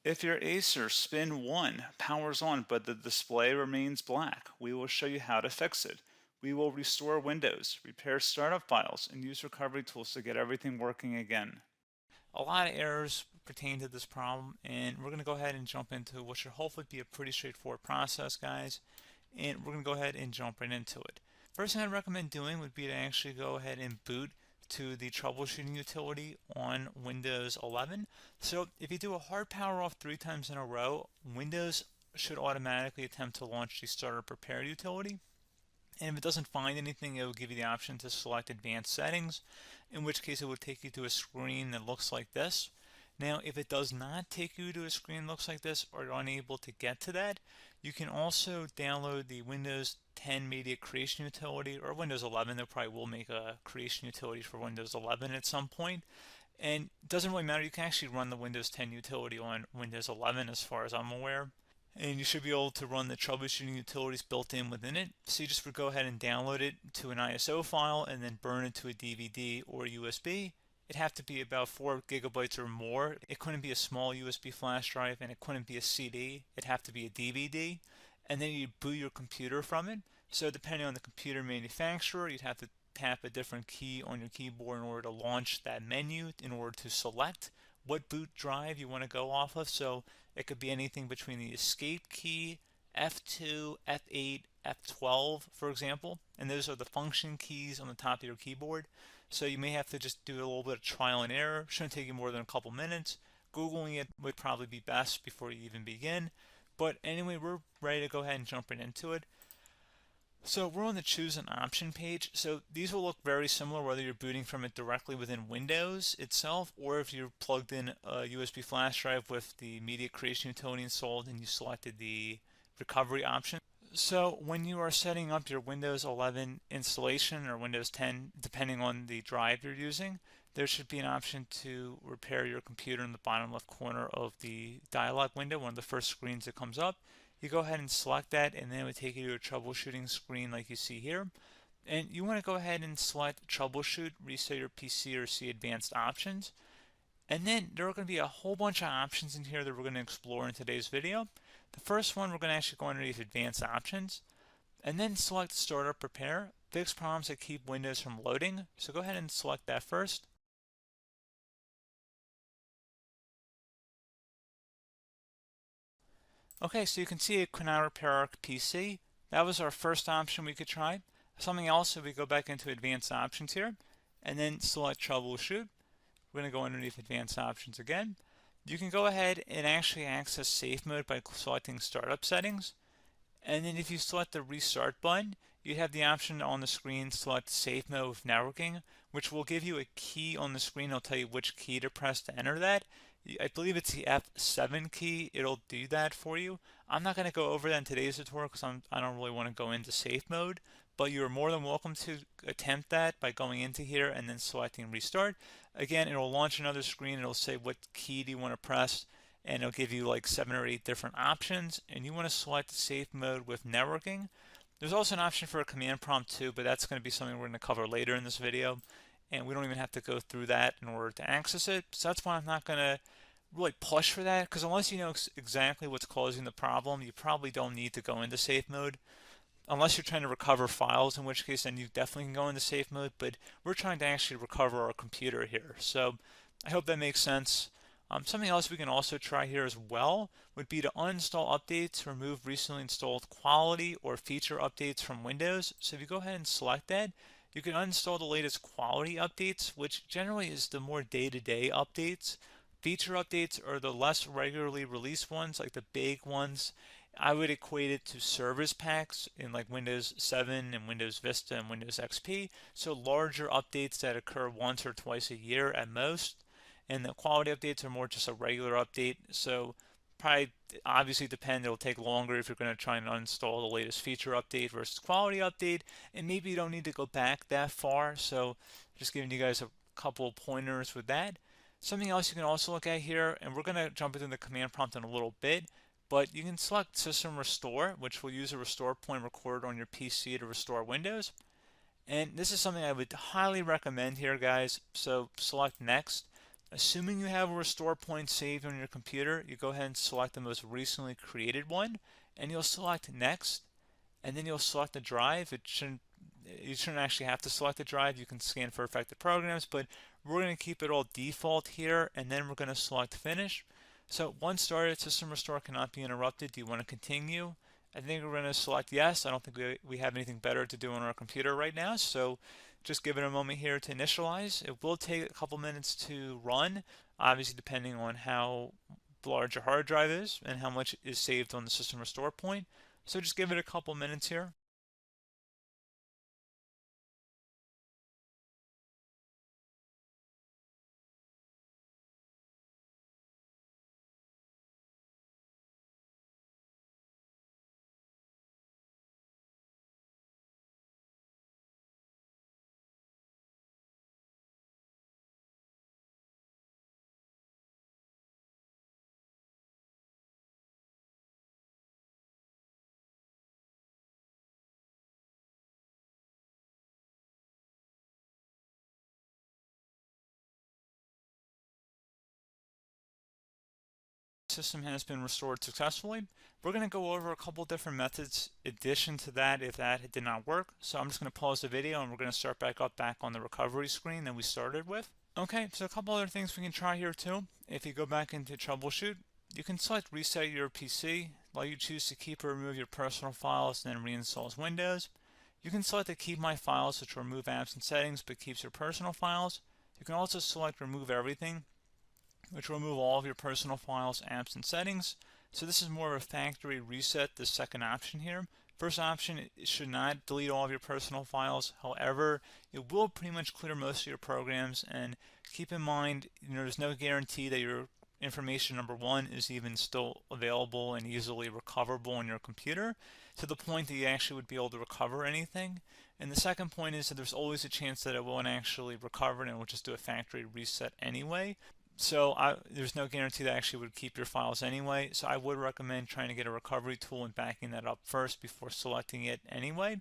If your Acer Spin 1 powers on but the display remains black, we will show you how to fix it. We will restore Windows, repair startup files, and use recovery tools to get everything working again. A lot of errors pertain to this problem, and we're going to go ahead and jump into what should hopefully be a pretty straightforward process, guys. And we're going to go ahead and jump right into it. First thing I'd recommend doing would be to actually go ahead and boot to the troubleshooting utility on Windows 11. So if you do a hard power off 3 times in a row, Windows should automatically attempt to launch the startup prepare utility. And if it doesn't find anything, it will give you the option to select advanced settings, in which case it will take you to a screen that looks like this. Now, if it does not take you to a screen that looks like this, or you're unable to get to that, you can also download the Windows 10 Media Creation Utility, or Windows 11. They probably will make a creation utility for Windows 11 at some point. And it doesn't really matter, you can actually run the Windows 10 utility on Windows 11 as far as I'm aware. And you should be able to run the troubleshooting utilities built in within it. So you just would go ahead and download it to an ISO file and then burn it to a DVD or USB. It'd have to be about 4 gigabytes or more. It couldn't be a small USB flash drive, and it couldn't be a CD. It'd have to be a DVD. And then you'd boot your computer from it. So depending on the computer manufacturer, you'd have to tap a different key on your keyboard in order to launch that menu, in order to select what boot drive you want to go off of. So it could be anything between the escape key, F2, F8, F12, for example, and those are the function keys on the top of your keyboard. So you may have to just do a little bit of trial and error. Shouldn't take you more than a couple minutes. Googling it would probably be best before you even begin. But anyway, we're ready to go ahead and jump right into it. So we're on the choose an option page. So these will look very similar whether you're booting from it directly within Windows itself, or if you're plugged in a USB flash drive with the media creation utility installed and you selected the recovery option. So when you are setting up your Windows 11 installation or Windows 10, depending on the drive you're using, there should be an option to repair your computer in the bottom left corner of the dialog window, one of the first screens that comes up. You go ahead and select that, and then it would take you to a troubleshooting screen like you see here. And you want to go ahead and select troubleshoot, reset your PC, or see advanced options. And then there are going to be a whole bunch of options in here that we're going to explore in today's video. The first one, we're going to actually go underneath advanced options and then select startup prepare, fix problems that keep Windows from loading. So go ahead and select that first. Okay, so you can see it could not repair our PC. That was our first option we could try. Something else, if we go back into advanced options here and then select troubleshoot, we're going to go underneath advanced options again. You can go ahead and actually access safe mode by selecting startup settings. And then if you select the restart button, you have the option on the screen select safe mode with networking, which will give you a key on the screen. It'll tell you which key to press to enter that. I believe it's the F7 key. It'll do that for you. I'm not going to go over that in today's tutorial because I don't really want to go into safe mode, but you're more than welcome to attempt that by going into here and then selecting restart. Again, it'll launch another screen. It'll say what key do you want to press, and it'll give you like 7 or 8 different options, and you want to select safe mode with networking. There's also an option for a command prompt too, but that's going to be something we're going to cover later in this video, and we don't even have to go through that in order to access it. So that's why I'm not going to really push for that, because unless you know exactly what's causing the problem, you probably don't need to go into safe mode. Unless you're trying to recover files, in which case then you definitely can go into safe mode, but we're trying to actually recover our computer here. So I hope that makes sense. Something else we can also try here as well would be to uninstall updates, remove recently installed quality or feature updates from Windows. So if you go ahead and select that, you can uninstall the latest quality updates, which generally is the more day-to-day updates. Feature updates are the less regularly released ones, like the big ones. I would equate it to service packs in like Windows 7 and Windows Vista and Windows XP. So larger updates that occur once or twice a year at most. And the quality updates are more just a regular update. So probably obviously depend, it'll take longer if you're going to try and uninstall the latest feature update versus quality update. And maybe you don't need to go back that far. So just giving you guys a couple of pointers with that. Something else you can also look at here, and we're going to jump into the command prompt in a little bit, but you can select System Restore, which will use a restore point recorded on your PC to restore Windows. And this is something I would highly recommend here, guys. So select Next. Assuming you have a restore point saved on your computer, you go ahead and select the most recently created one, and you'll select next, and then you'll select the drive. You shouldn't actually have to select the drive. You can scan for affected programs, but we're going to keep it all default here, and then we're going to select finish. So once started, system restore cannot be interrupted. Do you want to continue? I think we're going to select yes. I don't think we have anything better to do on our computer right now, so just give it a moment here to initialize. It will take a couple minutes to run, obviously depending on how large your hard drive is and how much is saved on the system restore point. So just give it a couple minutes here. System has been restored successfully. We're going to go over a couple different methods in addition to that if that did not work. So I'm just going to pause the video and we're going to start back on the recovery screen that we started with. Okay, so a couple other things we can try here too. If you go back into troubleshoot, you can select reset your PC, while you choose to keep or remove your personal files and then reinstalls Windows. You can select to keep my files, which will remove apps and settings but keeps your personal files. You can also select remove everything, which will remove all of your personal files, apps, and settings. So this is more of a factory reset, the second option here. First option, it should not delete all of your personal files. However, it will pretty much clear most of your programs, and keep in mind, there's no guarantee that your information, number one, is even still available and easily recoverable on your computer to the point that you actually would be able to recover anything. And the second point is that there's always a chance that it won't actually recover and it will just do a factory reset anyway. So there's no guarantee that actually would keep your files anyway. So I would recommend trying to get a recovery tool and backing that up first before selecting it anyway.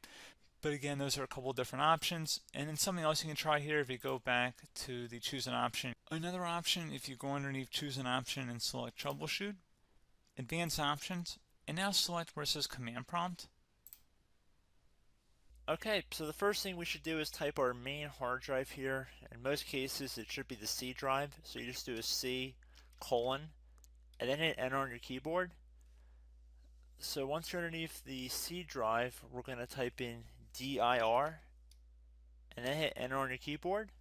But again, those are a couple different options. And then something else you can try here if you go back to the choose an option. Another option, if you go underneath choose an option and select troubleshoot, advanced options, and now select where it says command prompt. Okay, so the first thing we should do is type our main hard drive here. In most cases, it should be the C drive. So you just do a C colon and then hit enter on your keyboard. So once you're underneath the C drive, we're going to type in dir and then hit enter on your keyboard.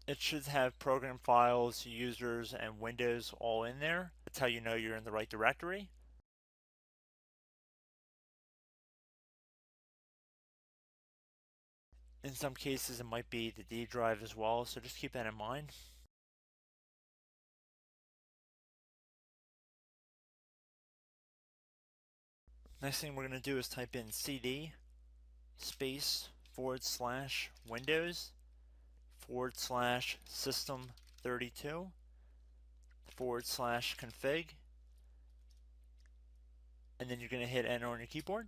It should have program files, users, and Windows all in there. That's how you know you're in the right directory. In some cases, it might be the D drive as well, so just keep that in mind. Next thing we're going to do is type in cd space / Windows / system 32 / config, and then you're going to hit enter on your keyboard.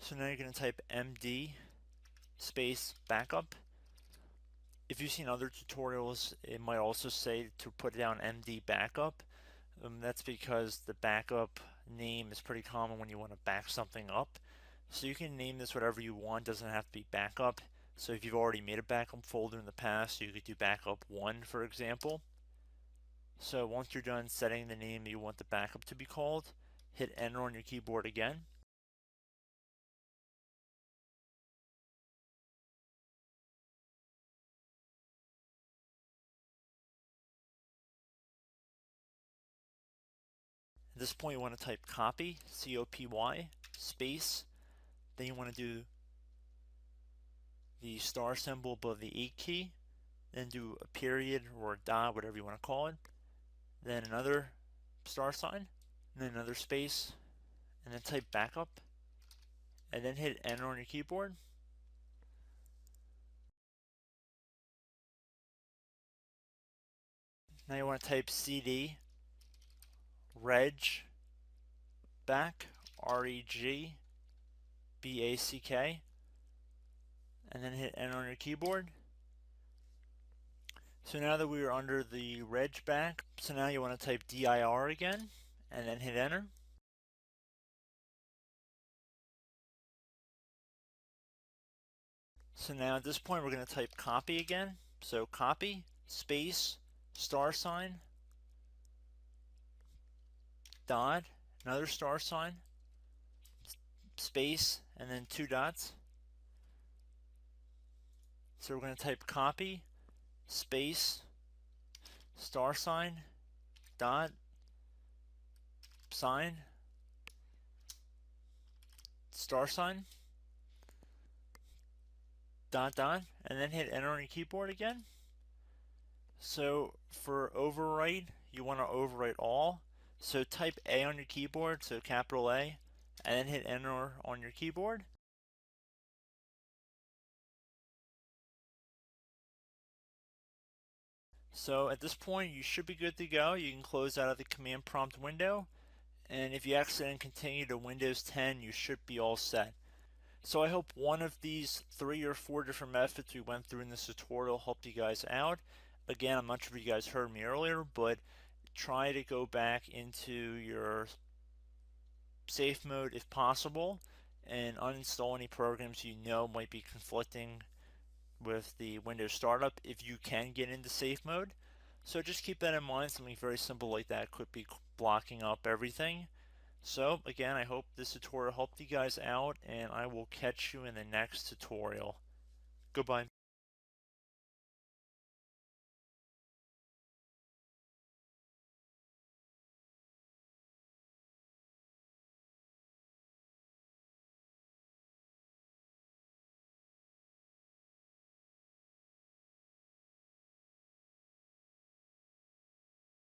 So now you're going to type md space backup. If you've seen other tutorials, it might also say to put down md backup. That's because the backup name is pretty common when you want to back something up. So you can name this whatever you want, doesn't have to be backup. So if you've already made a backup folder in the past, you could do backup 1, for example. So once you're done setting the name you want the backup to be called, hit enter on your keyboard again. At this point, you want to type copy, C-O-P-Y, space. Then you want to do the star symbol above the 8 key. Then do a period or a dot, whatever you want to call it. Then another star sign, and then another space, and then type backup. And then hit enter on your keyboard. Now you want to type cd reg back, reg BACK, and then hit enter on your keyboard. So now that we are under the reg back, so now you want to type dir again, and then hit enter. So now at this point we're going to type copy again. So copy, space, $sign, dot, another $sign, space, and then 2 dots. So we're going to type copy, space, $sign, dot, sign, $sign, dot, dot, and then hit enter on your keyboard again. So for overwrite, you want to overwrite all. So type A on your keyboard, so capital A, and then hit enter on your keyboard. So at this point, you should be good to go. You can close out of the command prompt window, and if you accidentally continue to Windows 10, you should be all set. So I hope one of these 3 or 4 different methods we went through in this tutorial helped you guys out. Again, I'm not sure if you guys heard me earlier, but try to go back into your safe mode if possible and uninstall any programs you know might be conflicting with the Windows startup if you can get into safe mode. So just keep that in mind. Something very simple like that could be blocking up everything. So again, I hope this tutorial helped you guys out, and I will catch you in the next tutorial. Goodbye.